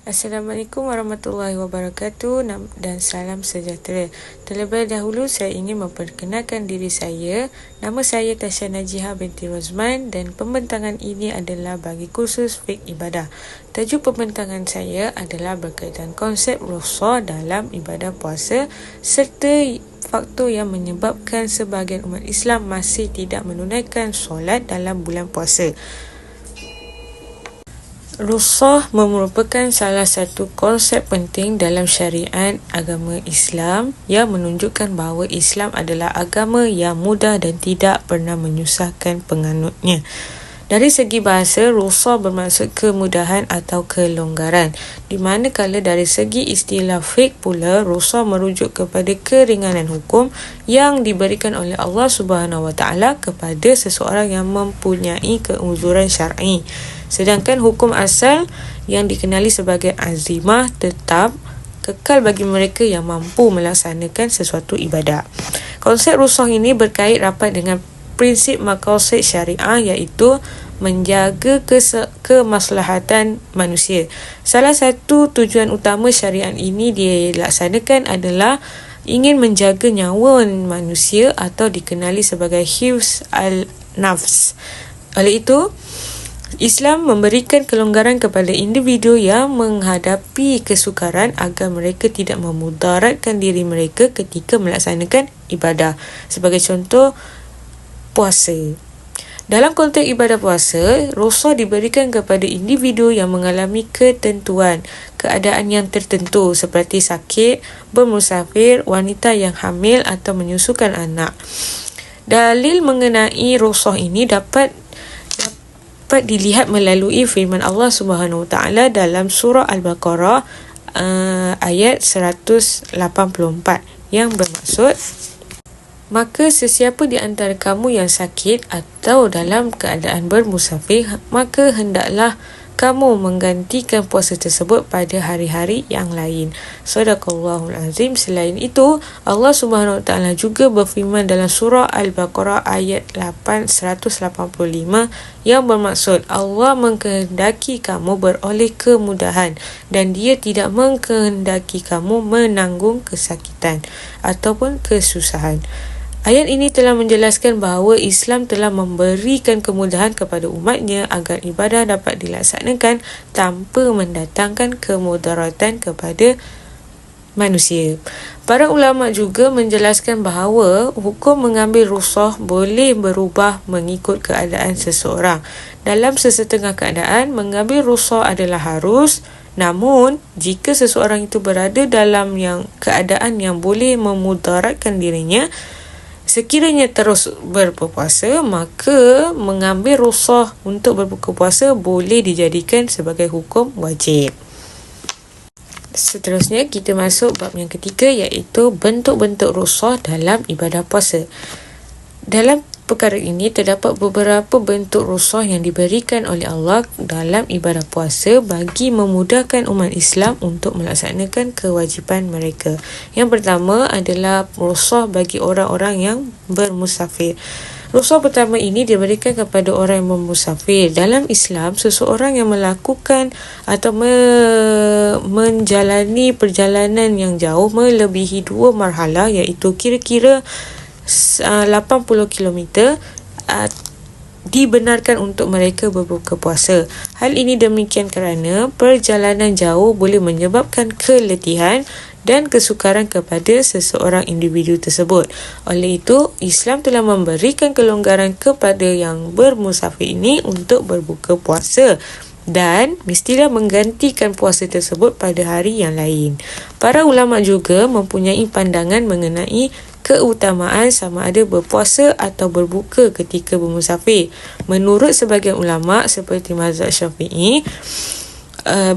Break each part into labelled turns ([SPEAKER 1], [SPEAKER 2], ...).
[SPEAKER 1] Assalamualaikum warahmatullahi wabarakatuh dan salam sejahtera. Terlebih dahulu saya ingin memperkenalkan diri saya. Nama saya Tasha Najiha binti Rozman dan pembentangan ini adalah bagi kursus fiqh ibadah. Tajuk pembentangan saya adalah berkaitan konsep rukhsah dalam ibadah puasa serta faktor yang menyebabkan sebahagian umat Islam masih tidak menunaikan solat dalam bulan puasa. Rukhsah merupakan salah satu konsep penting dalam syariat agama Islam yang menunjukkan bahawa Islam adalah agama yang mudah dan tidak pernah menyusahkan penganutnya. Dari segi bahasa, rukhsah bermaksud kemudahan atau kelonggaran, di manakala dari segi istilah fiqh pula, rukhsah merujuk kepada keringanan hukum yang diberikan oleh Allah Subhanahu Wa Taala kepada seseorang yang mempunyai keuzuran syar'i. Sedangkan hukum asal yang dikenali sebagai azimah tetap kekal bagi mereka yang mampu melaksanakan sesuatu ibadah. Konsep rukhsah ini berkait rapat dengan prinsip maqasid syariah, iaitu menjaga kemaslahatan manusia. Salah satu tujuan utama syariat ini dilaksanakan adalah ingin menjaga nyawa manusia atau dikenali sebagai hifz al-nafs. Oleh itu, Islam memberikan kelonggaran kepada individu yang menghadapi kesukaran agar mereka tidak memudaratkan diri mereka ketika melaksanakan ibadah. Sebagai contoh, puasa. Dalam konteks ibadah puasa, rukhsah diberikan kepada individu yang mengalami ketentuan, keadaan yang tertentu seperti sakit, bermusafir, wanita yang hamil atau menyusukan anak. Dalil mengenai rukhsah ini dapat dilihat melalui firman Allah Subhanahu Wa Taala dalam surah Al-Baqarah ayat 184 yang bermaksud, maka sesiapa di antara kamu yang sakit atau dalam keadaan bermusafir, maka hendaklah kamu menggantikan puasa tersebut pada hari-hari yang lain. Sadaqallahul Azim. Selain itu, Allah Subhanahu Wa Taala juga berfirman dalam surah Al-Baqarah ayat 185 yang bermaksud, Allah mengkehendaki kamu beroleh kemudahan dan Dia tidak mengkehendaki kamu menanggung kesakitan ataupun kesusahan. Ayat ini telah menjelaskan bahawa Islam telah memberikan kemudahan kepada umatnya agar ibadah dapat dilaksanakan tanpa mendatangkan kemudaratan kepada manusia. Para ulama juga menjelaskan bahawa hukum mengambil rukhsah boleh berubah mengikut keadaan seseorang. Dalam sesetengah keadaan, mengambil rukhsah adalah harus. Namun, jika seseorang itu berada dalam keadaan yang boleh memudaratkan dirinya, sekiranya terus berpuasa, maka mengambil rukhsah untuk berbuka puasa boleh dijadikan sebagai hukum wajib. Seterusnya, kita masuk bab yang ketiga, iaitu bentuk-bentuk rukhsah dalam ibadah puasa. Dalam perkara ini terdapat beberapa bentuk rukhsah yang diberikan oleh Allah dalam ibadah puasa bagi memudahkan umat Islam untuk melaksanakan kewajipan mereka. Yang pertama adalah rukhsah bagi orang-orang yang bermusafir. Rukhsah pertama ini diberikan kepada orang yang bermusafir. Dalam Islam, seseorang yang melakukan atau menjalani perjalanan yang jauh melebihi 2 marhalah, iaitu kira-kira 80 km, dibenarkan untuk mereka berbuka puasa. Hal ini demikian kerana perjalanan jauh boleh menyebabkan keletihan dan kesukaran kepada seseorang individu tersebut. Oleh itu, Islam telah memberikan kelonggaran kepada yang bermusafir ini untuk berbuka puasa dan mestilah menggantikan puasa tersebut pada hari yang lain. Para ulama juga mempunyai pandangan mengenai keutamaan sama ada berpuasa atau berbuka ketika bermusafir. Menurut sebahagian ulama seperti mazhab Syafi'i,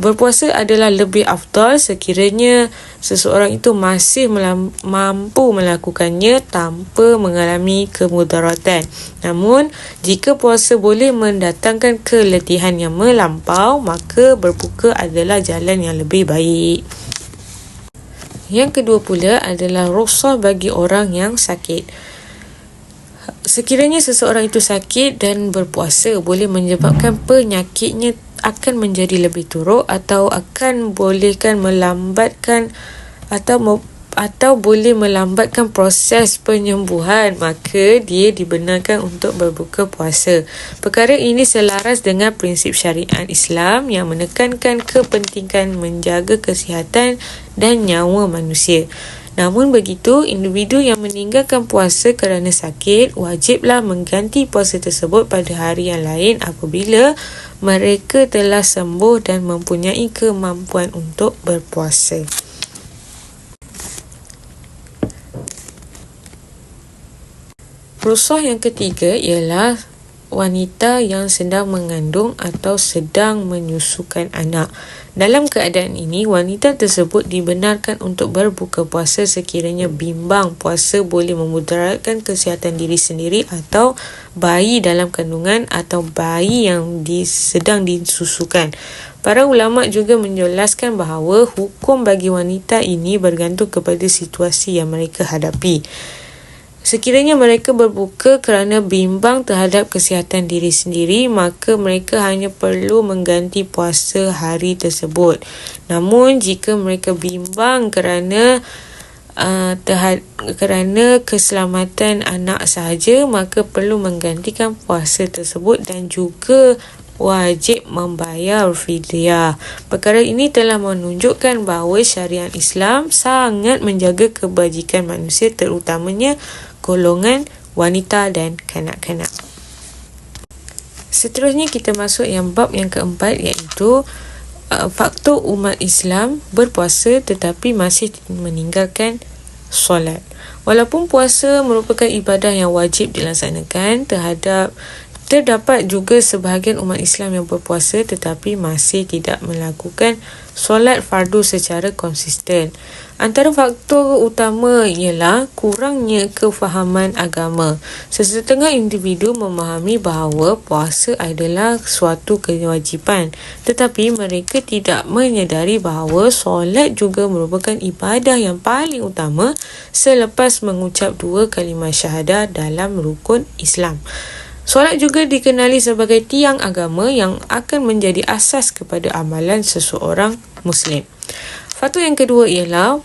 [SPEAKER 1] berpuasa adalah lebih afdal sekiranya seseorang itu masih mampu melakukannya tanpa mengalami kemudaratan. Namun, jika puasa boleh mendatangkan keletihan yang melampau, maka berbuka adalah jalan yang lebih baik. Yang kedua pula adalah rukhsah bagi orang yang sakit. Sekiranya seseorang itu sakit dan berpuasa boleh menyebabkan penyakitnya akan menjadi lebih teruk atau akan bolehkan melambatkan atau boleh melambatkan proses penyembuhan, maka dia dibenarkan untuk berbuka puasa. Perkara ini selaras dengan prinsip syariat Islam yang menekankan kepentingan menjaga kesihatan dan nyawa manusia. Namun begitu, individu yang meninggalkan puasa kerana sakit wajiblah mengganti puasa tersebut pada hari yang lain apabila mereka telah sembuh dan mempunyai kemampuan untuk berpuasa. Rukhsah yang ketiga ialah wanita yang sedang mengandung atau sedang menyusukan anak. Dalam keadaan ini, wanita tersebut dibenarkan untuk berbuka puasa sekiranya bimbang puasa boleh memudaratkan kesihatan diri sendiri atau bayi dalam kandungan atau bayi yang sedang disusukan. Para ulama juga menjelaskan bahawa hukum bagi wanita ini bergantung kepada situasi yang mereka hadapi. Sekiranya mereka berbuka kerana bimbang terhadap kesihatan diri sendiri, maka mereka hanya perlu mengganti puasa hari tersebut. Namun, jika mereka bimbang kerana keselamatan anak sahaja, maka perlu menggantikan puasa tersebut dan juga wajib membayar fidyah. Perkara ini telah menunjukkan bahawa syariat Islam sangat menjaga kebajikan manusia, terutamanya golongan wanita dan kanak-kanak. Seterusnya kita masuk bab yang keempat, iaitu faktor umat Islam berpuasa tetapi masih meninggalkan solat. Walaupun puasa merupakan ibadah yang wajib dilaksanakan, terdapat juga sebahagian umat Islam yang berpuasa tetapi masih tidak melakukan solat fardu secara konsisten. Antara faktor utama ialah kurangnya kefahaman agama. Sesetengah individu memahami bahawa puasa adalah suatu kewajipan, tetapi mereka tidak menyedari bahawa solat juga merupakan ibadah yang paling utama selepas mengucap 2 kalimah syahadah dalam rukun Islam. Solat juga dikenali sebagai tiang agama yang akan menjadi asas kepada amalan seseorang Muslim. Faktor yang kedua ialah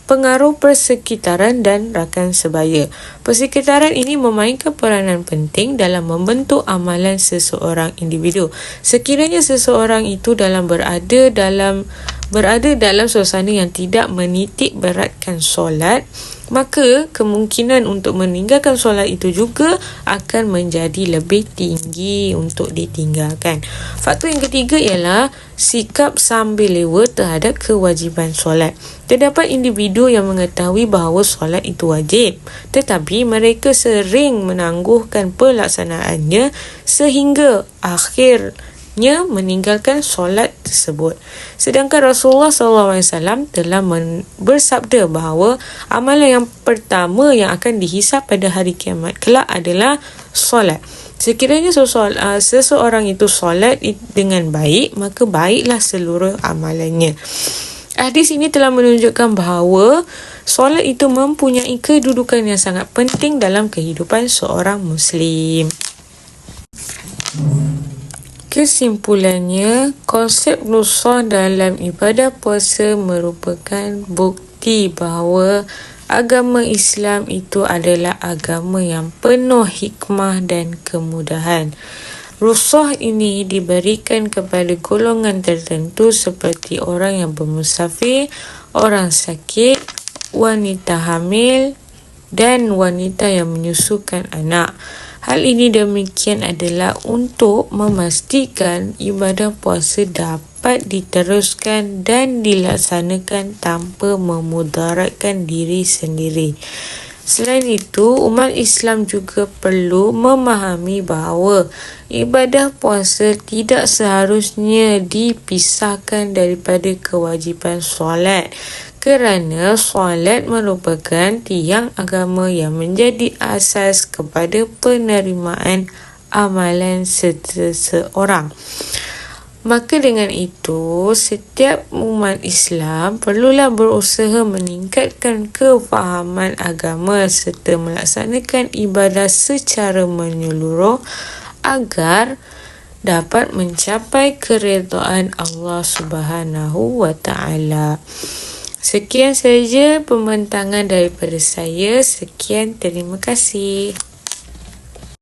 [SPEAKER 1] pengaruh persekitaran dan rakan sebaya. Persekitaran ini memainkan peranan penting dalam membentuk amalan seseorang individu. Sekiranya seseorang itu berada dalam suasana yang tidak menitik beratkan solat, maka kemungkinan untuk meninggalkan solat itu juga akan menjadi lebih tinggi untuk ditinggalkan. Faktor yang ketiga ialah sikap sambil lewa terhadap kewajiban solat. Terdapat individu yang mengetahui bahawa solat itu wajib, tetapi mereka sering menangguhkan pelaksanaannya sehingga akhirnya meninggalkan solat tersebut. Sedangkan Rasulullah SAW telah bersabda bahawa amalan yang pertama yang akan dihisap pada hari kiamat kelak adalah solat. Sekiranya seseorang itu solat dengan baik, maka baiklah seluruh amalannya. Hadis ini telah menunjukkan bahawa solat itu mempunyai kedudukan yang sangat penting dalam kehidupan seorang Muslim. Kesimpulannya, konsep rukhsah dalam ibadah puasa merupakan bukti bahawa agama Islam itu adalah agama yang penuh hikmah dan kemudahan. Rukhsah ini diberikan kepada golongan tertentu seperti orang yang bermusafir, orang sakit, wanita hamil dan wanita yang menyusukan anak. Hal ini demikian adalah untuk memastikan ibadah puasa dapat diteruskan dan dilaksanakan tanpa memudaratkan diri sendiri. Selain itu, umat Islam juga perlu memahami bahawa ibadah puasa tidak seharusnya dipisahkan daripada kewajipan solat, kerana solat merupakan tiang agama yang menjadi asas kepada penerimaan amalan seseorang. Maka dengan itu, setiap umat Islam perlulah berusaha meningkatkan kefahaman agama serta melaksanakan ibadah secara menyeluruh agar dapat mencapai keredaan Allah Subhanahu wa Ta'ala. Sekian saja pembentangan daripada saya. Sekian, terima kasih.